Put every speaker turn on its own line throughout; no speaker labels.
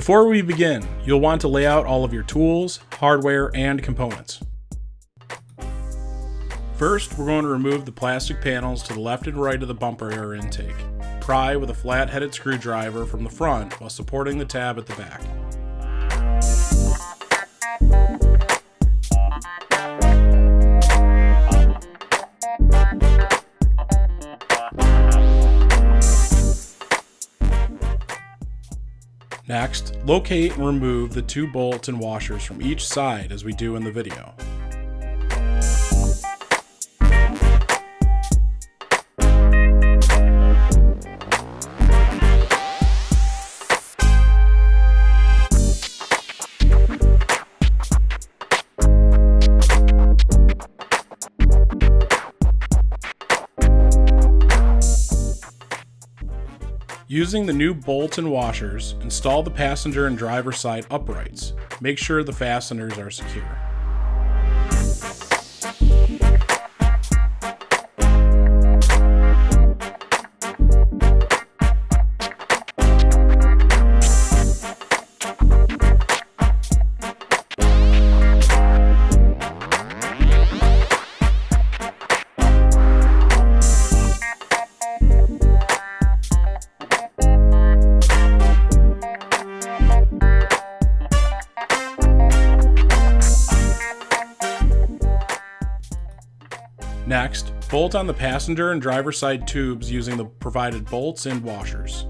Before we begin, you'll want to lay out all of your tools, hardware, and components. First, we're going to remove the plastic panels to the left and right of the bumper air intake. Pry with a flat-headed screwdriver from the front while supporting the tab at the back. Next, locate and remove the 2 bolts and washers from each side as we do in the video. Using the new bolts and washers, install the passenger and driver side uprights. Make sure the fasteners are secure. Next, bolt on the passenger and driver side tubes using the provided bolts and washers.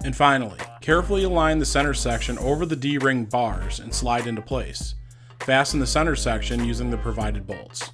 And finally, carefully align the center section over the D-ring bars and slide into place. Fasten the center section using the provided bolts.